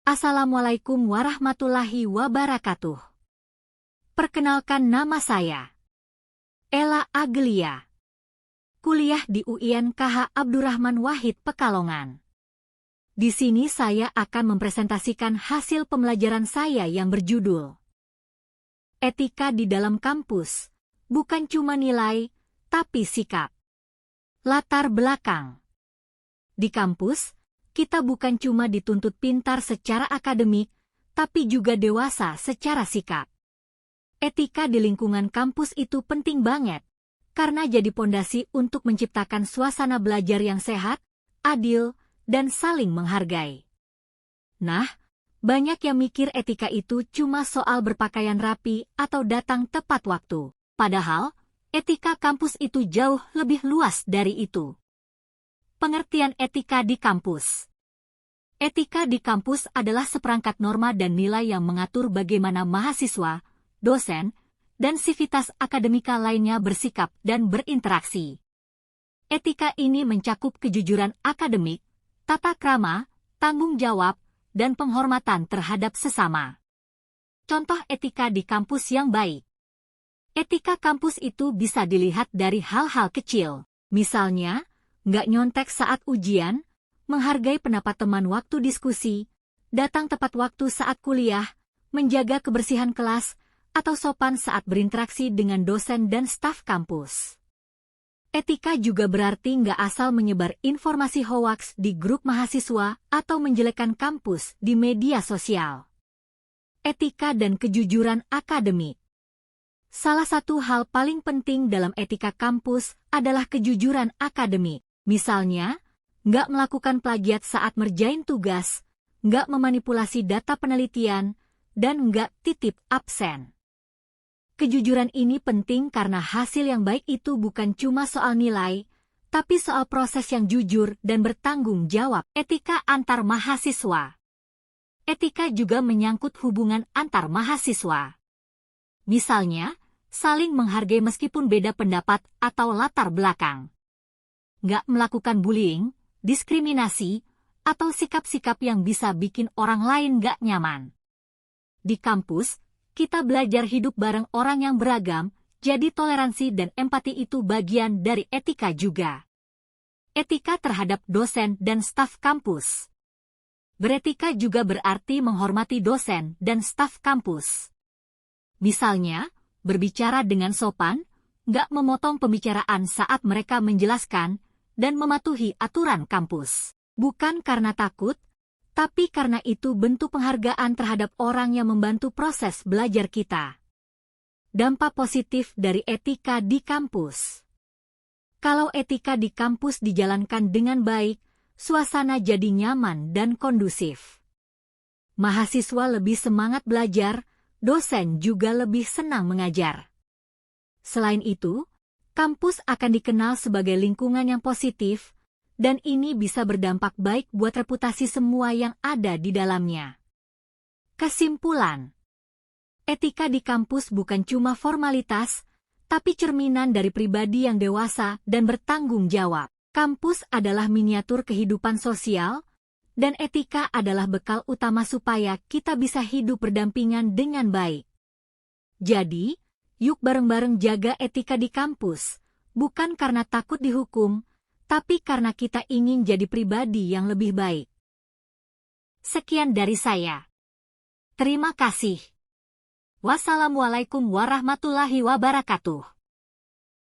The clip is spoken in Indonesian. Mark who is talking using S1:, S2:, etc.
S1: Assalamualaikum warahmatullahi wabarakatuh. Perkenalkan, nama saya Ella Agelia. Kuliah di UIN KH Abdurrahman Wahid Pekalongan. Di sini saya akan mempresentasikan hasil pembelajaran saya yang berjudul Etika di dalam kampus, bukan cuma nilai, tapi sikap. Latar belakang. Di kampus, kita bukan cuma dituntut pintar secara akademik, tapi juga dewasa secara sikap. Etika di lingkungan kampus itu penting banget, karena jadi pondasi untuk menciptakan suasana belajar yang sehat, adil, dan saling menghargai. Nah, banyak yang mikir etika itu cuma soal berpakaian rapi atau datang tepat waktu. Padahal, etika kampus itu jauh lebih luas dari itu. Pengertian etika di kampus. Etika di kampus adalah seperangkat norma dan nilai yang mengatur bagaimana mahasiswa, dosen, dan sivitas akademika lainnya bersikap dan berinteraksi. Etika ini mencakup kejujuran akademik, tata krama, tanggung jawab, dan penghormatan terhadap sesama. Contoh etika di kampus yang baik. Etika kampus itu bisa dilihat dari hal-hal kecil, misalnya, nggak nyontek saat ujian, menghargai pendapat teman waktu diskusi, datang tepat waktu saat kuliah, menjaga kebersihan kelas, atau sopan saat berinteraksi dengan dosen dan staf kampus. Etika juga berarti nggak asal menyebar informasi hoaks di grup mahasiswa atau menjelekkan kampus di media sosial. Etika dan kejujuran akademik. Salah satu hal paling penting dalam etika kampus adalah kejujuran akademik. Misalnya, nggak melakukan plagiat saat ngerjain tugas, nggak memanipulasi data penelitian, dan nggak titip absen. Kejujuran ini penting karena hasil yang baik itu bukan cuma soal nilai, tapi soal proses yang jujur dan bertanggung jawab. Etika antar mahasiswa. Etika juga menyangkut hubungan antar mahasiswa. Misalnya, saling menghargai meskipun beda pendapat atau latar belakang. Nggak melakukan bullying, diskriminasi, atau sikap-sikap yang bisa bikin orang lain nggak nyaman. Di kampus, kita belajar hidup bareng orang yang beragam, jadi toleransi dan empati itu bagian dari etika juga. Etika terhadap dosen dan staf kampus. Beretika juga berarti menghormati dosen dan staf kampus. Misalnya, berbicara dengan sopan, nggak memotong pembicaraan saat mereka menjelaskan, dan mematuhi aturan kampus. Bukan karena takut, tapi karena itu bentuk penghargaan terhadap orang yang membantu proses belajar kita. Dampak positif dari etika di kampus. Kalau etika di kampus dijalankan dengan baik, suasana jadi nyaman dan kondusif. Mahasiswa lebih semangat belajar, dosen juga lebih senang mengajar. Selain itu, kampus akan dikenal sebagai lingkungan yang positif, dan ini bisa berdampak baik buat reputasi semua yang ada di dalamnya. Kesimpulan. Etika di kampus bukan cuma formalitas, tapi cerminan dari pribadi yang dewasa dan bertanggung jawab. Kampus adalah miniatur kehidupan sosial, dan etika adalah bekal utama supaya kita bisa hidup berdampingan dengan baik. Jadi, yuk bareng-bareng jaga etika di kampus, bukan karena takut dihukum, tapi karena kita ingin jadi pribadi yang lebih baik. Sekian dari saya. Terima kasih. Wassalamualaikum warahmatullahi wabarakatuh.